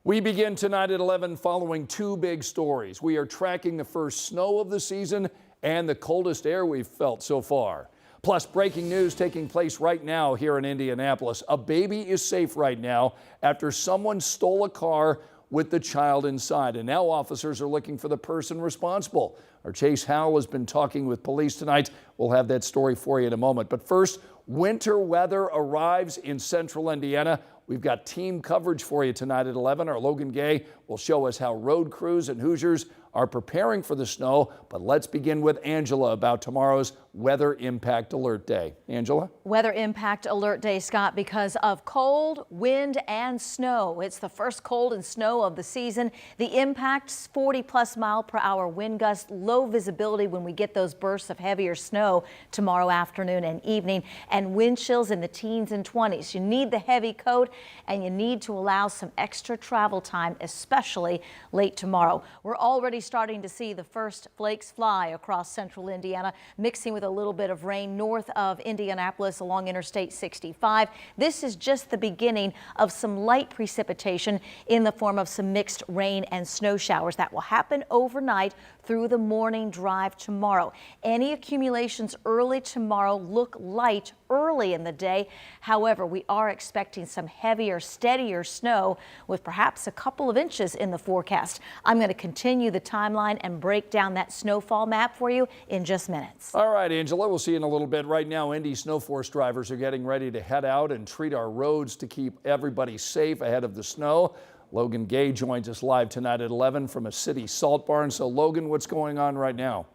We begin tonight at 11 following two big stories. We are tracking the first snow of the season and the coldest air we've felt so far. Plus, breaking news taking place right now here in Indianapolis. A baby is safe right now after someone stole a car with the child inside, and now officers are looking for the person responsible. Our Chase Howell has been talking with police tonight. We'll have that story for you in a moment. But first, winter weather arrives in central Indiana. We've got team coverage for you tonight at 11. Our Logan Gay will show us how road crews and Hoosiers are preparing for the snow. But let's begin with Angela about tomorrow's Weather Impact Alert Day. Angela? Weather Impact Alert Day, Scott, because of cold, wind, and snow. It's the first cold and snow of the season. The impact's 40+ mile-per-hour wind gusts, low visibility when we get those bursts of heavier snow tomorrow afternoon and evening, and wind chills in the teens and 20s. You need the heavy coat, and you need to allow some extra travel time, especially late tomorrow. We're already starting to see the first flakes fly across central Indiana, mixing with a little bit of rain north of Indianapolis along Interstate 65. This is just the beginning of some light precipitation in the form of some mixed rain and snow showers that will happen overnight through the morning drive tomorrow. Any accumulations early tomorrow look light early in the day. However, we are expecting some heavier, steadier snow with perhaps a couple of inches in the forecast. I'm going to continue the timeline and break down that snowfall map for you in just minutes. All right, Angela, we'll see you in a little bit. Right now, Indy Snow Force drivers are getting ready to head out and treat our roads to keep everybody safe ahead of the snow. Logan Gay joins us live tonight at 11 from a city salt barn. So, Logan, what's going on right now?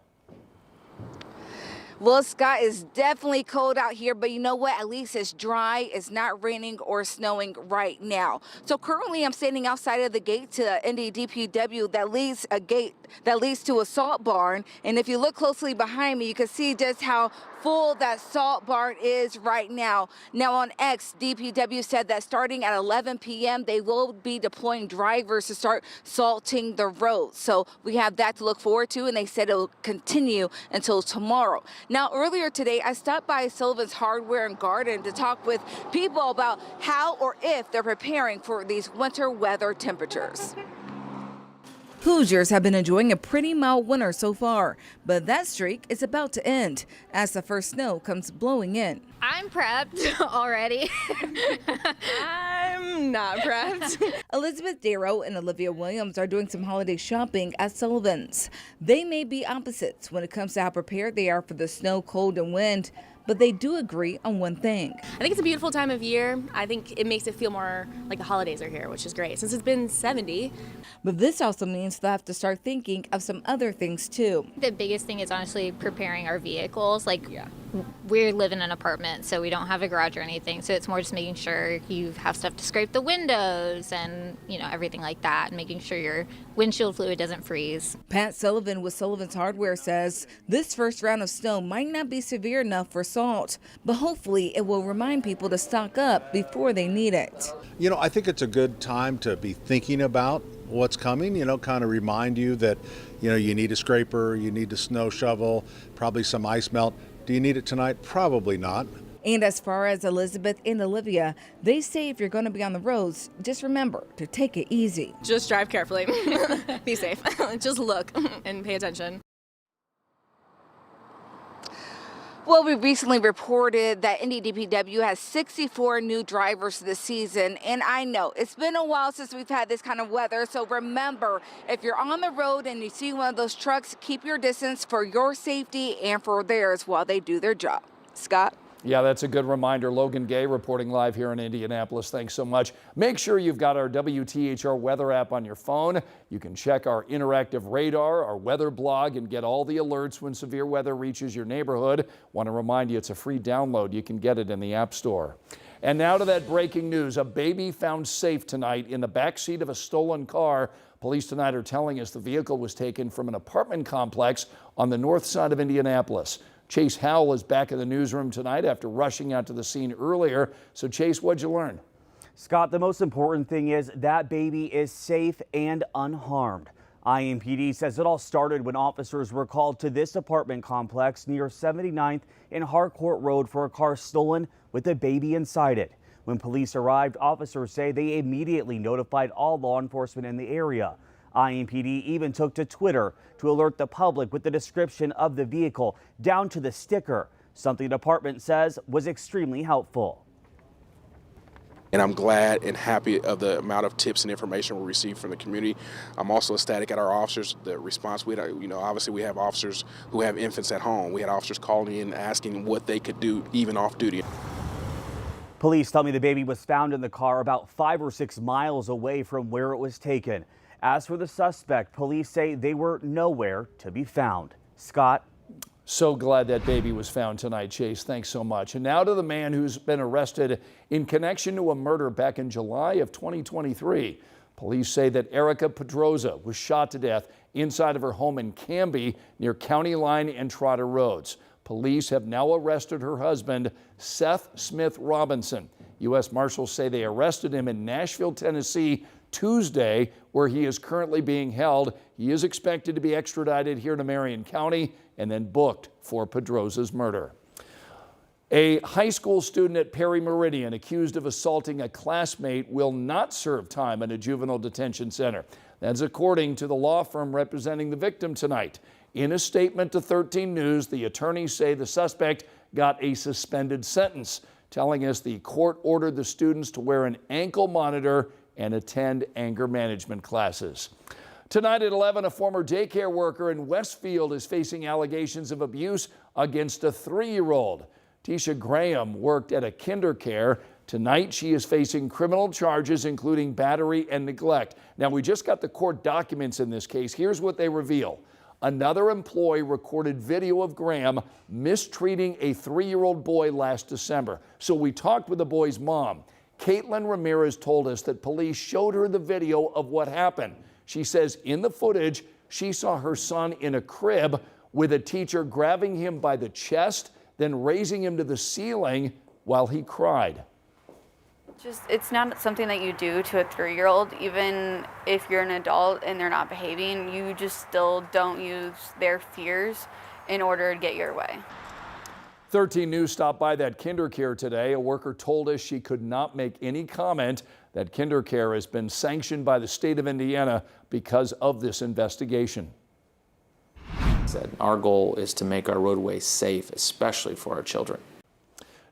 Well, Scott, it's definitely cold out here, but you know what? At least it's dry. It's not raining or snowing right now. So currently I'm standing outside of the gate to Indy DPW that leads to a salt barn. And if you look closely behind me, you can see just how full that salt barn is right now. Now on X, DPW said that starting at 11 p.m. they will be deploying drivers to start salting the roads. So we have that to look forward to, and they said it will continue until tomorrow. Now earlier today, I stopped by Sullivan's Hardware and Garden to talk with people about how or if they're preparing for these winter weather temperatures. Hoosiers have been enjoying a pretty mild winter so far, but that streak is about to end as the first snow comes blowing in. I'm prepped already. I'm not prepped. Elizabeth Darrow and Olivia Williams are doing some holiday shopping at Sullivan's. They may be opposites when it comes to how prepared they are for the snow, cold, and wind, but they do agree on one thing. I think it's a beautiful time of year. I think it makes it feel more like the holidays are here, which is great since it's been 70. But this also means they'll have to start thinking of some other things too. The biggest thing is honestly preparing our vehicles. We live in an apartment, so we don't have a garage or anything. So it's more just making sure you have stuff to scrape the windows and, everything like that, and making sure your windshield fluid doesn't freeze. Pat Sullivan with Sullivan's Hardware says this first round of snow might not be severe enough for salt, but hopefully it will remind people to stock up before they need it. I think it's a good time to be thinking about what's coming, kind of remind you that, you need a scraper, you need a snow shovel, probably some ice melt. Do you need it tonight? Probably not. And as far as Elizabeth and Olivia, they say if you're going to be on the roads, just remember to take it easy. Just drive carefully. Be safe. Just look and pay attention. Well, we recently reported that Indy DPW has 64 new drivers this season, and I know it's been a while since we've had this kind of weather, so remember, if you're on the road and you see one of those trucks, keep your distance for your safety and for theirs while they do their job. Scott? Yeah, that's a good reminder. Logan Gay reporting live here in Indianapolis. Thanks so much. Make sure you've got our WTHR weather app on your phone. You can check our interactive radar, our weather blog, and get all the alerts when severe weather reaches your neighborhood. Want to remind you it's a free download. You can get it in the App Store. And now to that breaking news. A baby found safe tonight in the backseat of a stolen car. Police tonight are telling us the vehicle was taken from an apartment complex on the north side of Indianapolis. Chase Howell is back in the newsroom tonight after rushing out to the scene earlier. So, Chase, what'd you learn? Scott, the most important thing is that baby is safe and unharmed. IMPD says it all started when officers were called to this apartment complex near 79th and Harcourt Road for a car stolen with a baby inside it. When police arrived, officers say they immediately notified all law enforcement in the area. IMPD even took to Twitter to alert the public with the description of the vehicle down to the sticker, something the department says was extremely helpful. And I'm glad and happy of the amount of tips and information we received from the community. I'm also ecstatic at our officers, the response. We had, obviously we have officers who have infants at home. We had officers calling in asking what they could do even off duty. Police tell me the baby was found in the car about 5 or 6 miles away from where it was taken. As for the suspect, police say they were nowhere to be found. Scott. So glad that baby was found tonight, Chase. Thanks so much. And now to the man who's been arrested in connection to a murder back in July of 2023. Police say that Erica Pedroza was shot to death inside of her home in Canby near County Line and Trotter Roads. Police have now arrested her husband, Seth Smith Robinson. U.S. Marshals say they arrested him in Nashville, Tennessee, Tuesday, where he is currently being held. He is expected to be extradited here to Marion County and then booked for Pedroza's murder. A high school student at Perry Meridian accused of assaulting a classmate will not serve time in a juvenile detention center. That's according to the law firm representing the victim tonight. In a statement to 13 News, the attorneys say the suspect got a suspended sentence, telling us the court ordered the students to wear an ankle monitor and attend anger management classes. Tonight at 11, a former daycare worker in Westfield is facing allegations of abuse against a 3-year-old. Tisha Graham worked at a KinderCare. Tonight, she is facing criminal charges, including battery and neglect. Now, we just got the court documents in this case. Here's what they reveal. Another employee recorded video of Graham mistreating a 3-year-old boy last December. So we talked with the boy's mom. Caitlin Ramirez told us that police showed her the video of what happened. She says in the footage, she saw her son in a crib with a teacher grabbing him by the chest, then raising him to the ceiling while he cried. It's not something that you do to a 3-year-old, even if you're an adult and they're not behaving. You just still don't use their fears in order to get your way. 13 News stopped by that KinderCare today. A worker told us she could not make any comment. That KinderCare has been sanctioned by the state of Indiana because of this investigation. Our goal is to make our roadways safe, especially for our children.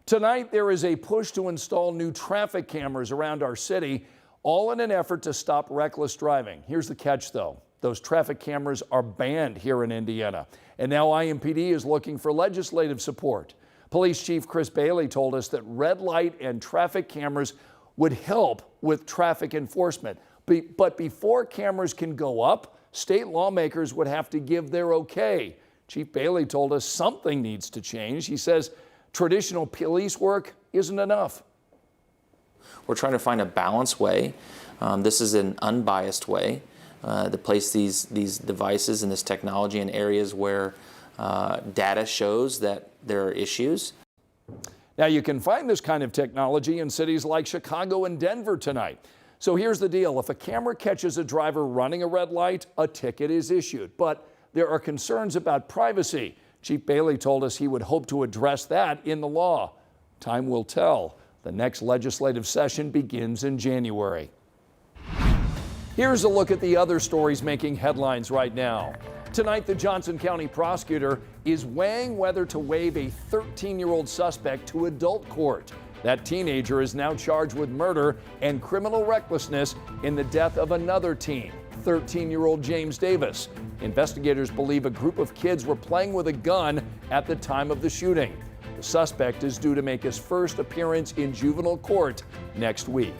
Tonight, there is a push to install new traffic cameras around our city, all in an effort to stop reckless driving. Here's the catch, though. Those traffic cameras are banned here in Indiana. And now IMPD is looking for legislative support. Police Chief Chris Bailey told us that red light and traffic cameras would help with traffic enforcement. But before cameras can go up, state lawmakers would have to give their okay. Chief Bailey told us something needs to change. He says traditional police work isn't enough. We're trying to find a balanced way. This is an unbiased way to place these devices and this technology in areas where data shows that there are issues. Now, you can find this kind of technology in cities like Chicago and Denver tonight. So here's the deal. If a camera catches a driver running a red light, a ticket is issued. But there are concerns about privacy. Chief Bailey told us he would hope to address that in the law. Time will tell. The next legislative session begins in January. Here's a look at the other stories making headlines right now. Tonight, the Johnson County prosecutor is weighing whether to waive a 13-year-old suspect to adult court. That teenager is now charged with murder and criminal recklessness in the death of another teen, 13-year-old James Davis. Investigators believe a group of kids were playing with a gun at the time of the shooting. The suspect is due to make his first appearance in juvenile court next week.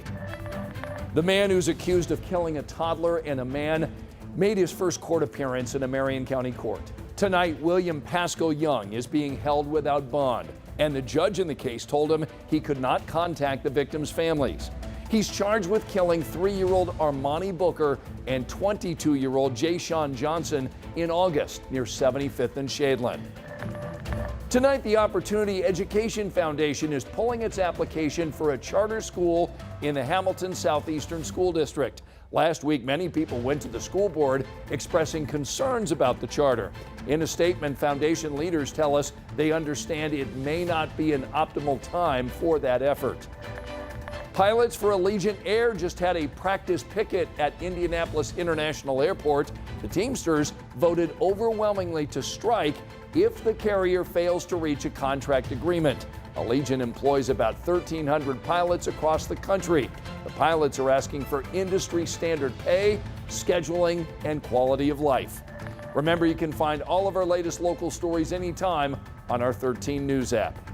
The man who's accused of killing a toddler and a man made his first court appearance in a Marion County court. Tonight, William Pasco Young is being held without bond, and the judge in the case told him he could not contact the victims' families. He's charged with killing 3-year-old Armani Booker and 22-year-old Jay-Sean Johnson in August near 75th and Shadeland. Tonight, the Opportunity Education Foundation is pulling its application for a charter school in the Hamilton Southeastern School District. Last week, many people went to the school board expressing concerns about the charter. In a statement, foundation leaders tell us they understand it may not be an optimal time for that effort. Pilots for Allegiant Air just had a practice picket at Indianapolis International Airport. The Teamsters voted overwhelmingly to strike if the carrier fails to reach a contract agreement. Allegiant employs about 1,300 pilots across the country. The pilots are asking for industry standard pay, scheduling, and quality of life. Remember, you can find all of our latest local stories anytime on our 13 News app.